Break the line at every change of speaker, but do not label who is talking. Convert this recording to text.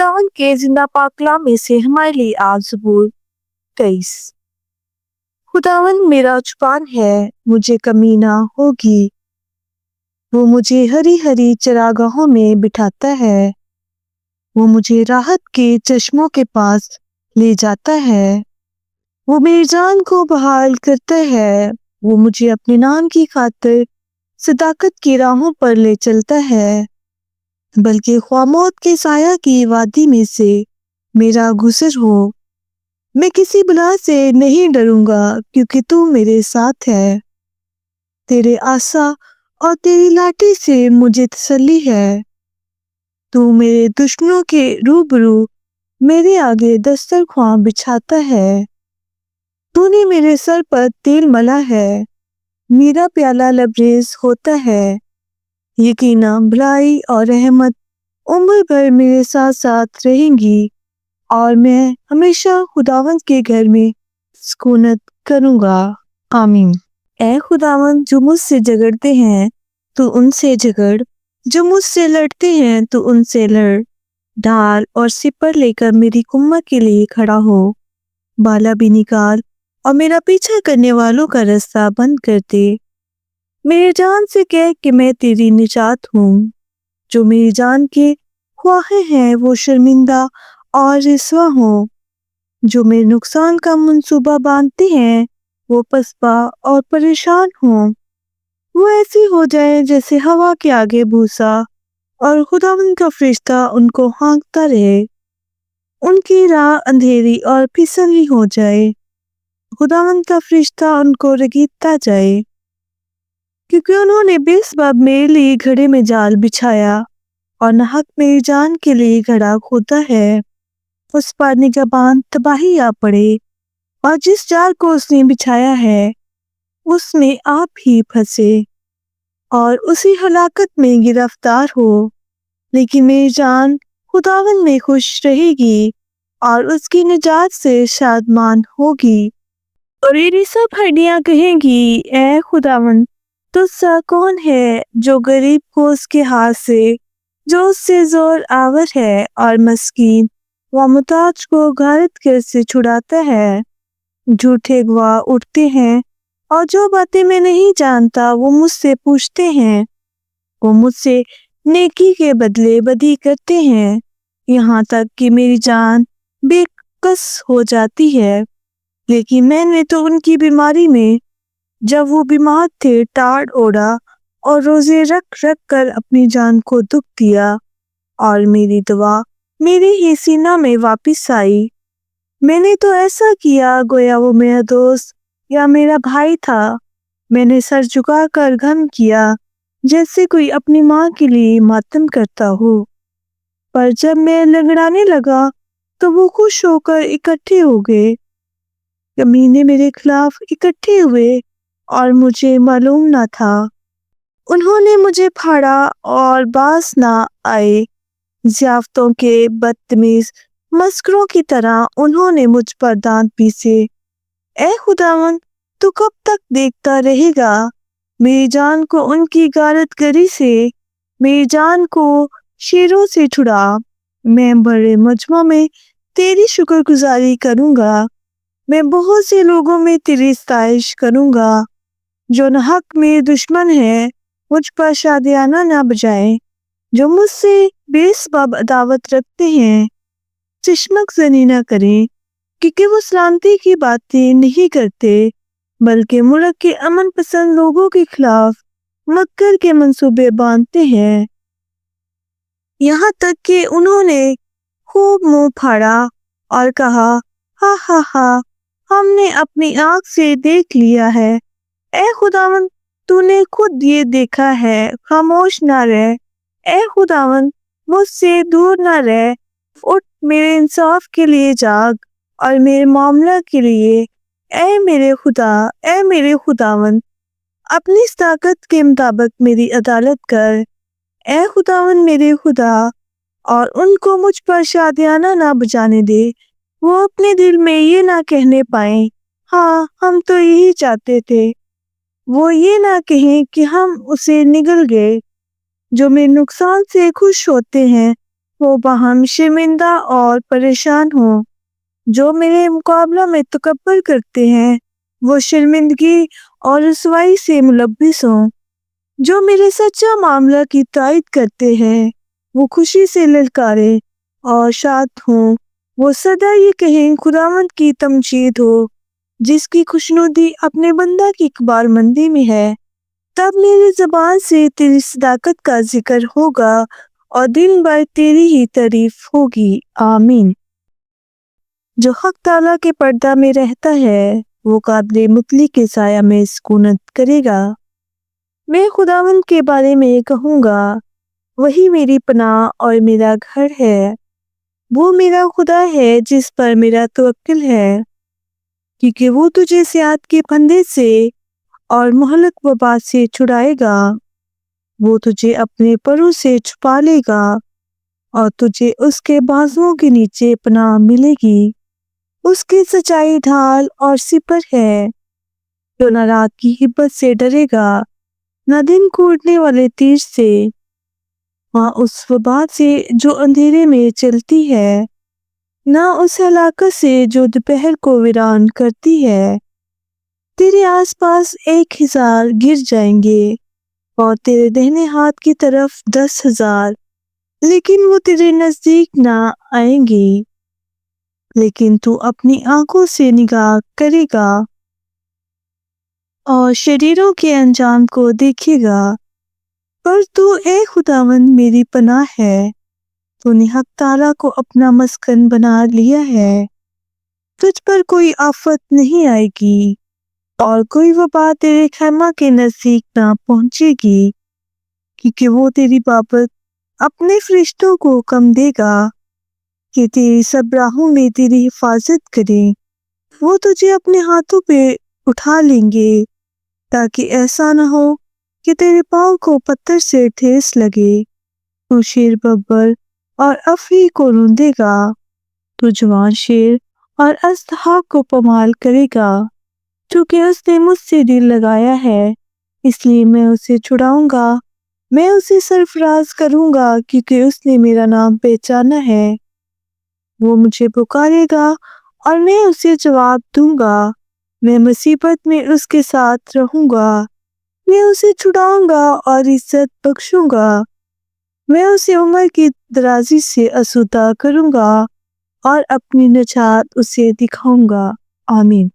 खुदावंद के जिंदा पाक कलाम में से हमारे लिए आज ज़बूर 23। खुदावंद मेरा जुबान है, मुझे कमी ना होगी। वो मुझे हरी हरी चरागाहों में बिठाता है। वो मुझे राहत के चश्मों के पास ले जाता है। वो मेरी जान को बहाल करता है। वो मुझे अपने नाम की खातिर सदाकत की राहों पर ले चलता है। बल्कि ख्वाह मौत के साया की वादी में से मेरा गुजर हो, मैं किसी बला से नहीं डरूंगा, क्योंकि तू मेरे साथ है। तेरे आसा और तेरी लाठी से मुझे तसल्ली है। तू मेरे दुश्मनों के रूबरू मेरे आगे दस्तरख्वां बिछाता है। तूने मेरे सर पर तेल मला है, मेरा प्याला लबरेज होता है। यकीनन भलाई और रहमत उम्र भर मेरे साथ साथ रहेंगी, और मैं हमेशा खुदावंद के घर में सुकूनत करूंगा। आमीन। ऐ खुदावंद, जो मुझसे झगड़ते हैं तो उनसे झगड़, जो मुझसे लड़ते हैं तो उनसे लड़। ढाल और सिपर लेकर मेरी कुम्मत के लिए खड़ा हो। बाला भी निकाल और मेरा पीछा करने वालों का रास्ता बंद कर दे। मेरी जान से कह कि मैं तेरी निजात हूँ। जो मेरी जान के ख्वाहे हैं वो शर्मिंदा और रिसवा हों। जो मेरे नुकसान का मंसूबा बांधते हैं वो पसपा और परेशान हों। वो ऐसी हो जाए जैसे हवा के आगे भूसा, और खुदावंद का फरिश्ता उनको हाँकता रहे। उनकी राह अंधेरी और फिसली हो जाए। खुदावंद का फरिश्ता उनको रगीदता जाए, क्योंकि उन्होंने बेसबाब मेरे लिए घड़े में जाल बिछाया और नाहक मेरी जान के लिए घड़ा खोदा है। उस पर निगहबान तबाही आ पड़े, और जिस जाल को उसने बिछाया है उसमें आप ही फंसे और उसी हलाकत में गिरफ्तार हो। लेकिन मेरी जान खुदावंद में खुश रहेगी और उसकी निजात से शादमान होगी। और मेरी सब हड्डियां कहेंगी, ऐ खुदावंद, तुझसा कौन है जो गरीब को उसके हाथ से, जो उससे जोर आवर है और मस्कीन व मुताज को गारत कर से छुड़ाता है। झूठे गवाह उठते हैं, और जो बातें मैं नहीं जानता वो मुझसे पूछते हैं। वो मुझसे नेकी के बदले बदी करते हैं, यहाँ तक कि मेरी जान बेकस हो जाती है। लेकिन मैंने तो उनकी बीमारी में, जब वो बीमार थे, टाड़ ओढ़ा और रोजे रख रख कर अपनी जान को दुख दिया, और मेरी दुआ मेरे ही सीना में वापस आई। मैंने तो ऐसा किया गोया वो मेरा दोस्त या मेरा भाई था। मैंने सर झुकाकर गम किया, जैसे कोई अपनी माँ के लिए मातम करता हो। पर जब मैं लंगड़ाने लगा तो वो खुश होकर इकट्ठे हो गए। कमीने मेरे खिलाफ इकट्ठे हुए और मुझे मालूम ना था। उन्होंने मुझे फाड़ा और बास ना आए। ज़ियाफ़तों के बदतमीज मस्करों की तरह उन्होंने मुझ पर दांत पीसे। ऐ खुदावंद, तू कब तक देखता रहेगा? मेरी जान को उनकी गारतगरी से, मेरी जान को शेरों से छुड़ा। मैं बड़े मजमा में तेरी शुक्रगुजारी करूंगा। मैं बहुत से लोगों में तेरी सताइश करूंगा। जो नाहक मेरे दुश्मन है, मुझ पर शादियाना ना बजाएं। जो मुझसे बेसबाब अदावत रखते हैं, चिश्मक जनी ना करें, क्योंकि वो सलामती की बातें नहीं करते, बल्कि मुल्क के अमन पसंद लोगों के खिलाफ मक्कर के मंसूबे बांधते हैं। यहाँ तक कि उन्होंने खूब मुंह फाड़ा और कहा, हा हा हा, हमने अपनी आंख से देख लिया है। ऐ खुदावंद, तूने खुद ये देखा है, खामोश ना रह। ऐ खुदावंद, मुझसे दूर ना रह। उठ, मेरे इंसाफ के लिए जाग और मेरे मामला के लिए। ऐ मेरे खुदा, ऐ मेरे खुदावंद, अपनी ताकत के मुताबिक मेरी अदालत कर। ऐ खुदावंद मेरे खुदा, और उनको मुझ पर शादियाना ना बजाने दे। वो अपने दिल में ये ना कहने पाए, हाँ हम तो यही चाहते थे। वो ये ना कहें कि हम उसे निगल गए। जो मेरे नुकसान से खुश होते हैं وہ باہم شرمندہ اور پریشان ہوں۔ جو میرے مقابلہ میں تکبر کرتے ہیں وہ شرمندگی اور رسوائی سے ملبس ہوں۔ جو میرے سچا معاملہ کی تائید کرتے ہیں وہ خوشی سے للکارے اور شاد ہوں۔ وہ سدا یہ کہیں خداوند کی تمجید ہو، جس کی خوشنودی اپنے بندہ کی اقبال مندی میں ہے۔ تب میری زبان سے تیری صداقت کا ذکر ہوگا اور دن بھر تیری ہی تعریف ہوگی۔ آمین۔ جو حق تعالیٰ کے پردہ میں رہتا ہے وہ قابل مطلق کے سایہ میں سکونت کرے گا۔ میں خداوند کے بارے میں کہوں گا، وہی میری پناہ اور میرا گھر ہے۔ وہ میرا خدا ہے جس پر میرا توکل ہے، کیونکہ وہ تجھے صیاد کے پھندے سے اور مہلک وبا سے چھڑائے گا۔ وہ تجھے اپنے پروں سے چھپا لے گا اور تجھے اس کے بازوؤں کے نیچے پناہ ملے گی۔ اس کی سچائی ڈھال اور سپر ہے، جو نہ رات کی ہبت سے ڈرے گا نہ دن کو اڑنے والے تیر سے، وہاں اس وبا سے جو اندھیرے میں چلتی ہے، نہ اس ہلاکت سے جو دوپہر کو ویران کرتی ہے۔ تیرے آس پاس 1,000 گر جائیں گے اور تیرے دہنے ہاتھ کی طرف 10,000، لیکن وہ تیرے نزدیک نہ آئیں گے۔ لیکن تو اپنی آنکھوں سے نگاہ کرے گا اور شریروں کے انجام کو دیکھے گا۔ پر تو اے خداوند میری پناہ ہے، تو نے حق تعالیٰ کو اپنا مسکن بنا لیا ہے۔ تجھ پر کوئی آفت نہیں آئے گی اور کوئی وبا تیرے خیمہ کے نزدیک نہ پہنچے گی، کیونکہ وہ تیری بابت اپنے فرشتوں کو حکم دے گا کہ تیری سب راہوں میں تیری حفاظت کریں۔ وہ تجھے اپنے ہاتھوں پہ اٹھا لیں گے تاکہ ایسا نہ ہو کہ تیرے پاؤں کو پتھر سے ٹھیس لگے۔ تو شیر ببر اور افری کو روندے گا، تو جوان شیر اور اژدہا کو پامال کرے گا۔ چونکہ اس نے مجھ سے دل لگایا ہے اس لیے میں اسے چھڑاؤں گا۔ میں اسے سرفراز کروں گا کیونکہ اس نے میرا نام پہچانا ہے۔ وہ مجھے پکارے گا اور میں اسے جواب دوں گا۔ میں مصیبت میں اس کے ساتھ رہوں گا۔ میں اسے چھڑاؤں گا اور عزت بخشوں گا۔ میں اسے عمر کی درازی سے آسودہ کروں گا اور اپنی نجات اسے دکھاؤں گا۔ آمین۔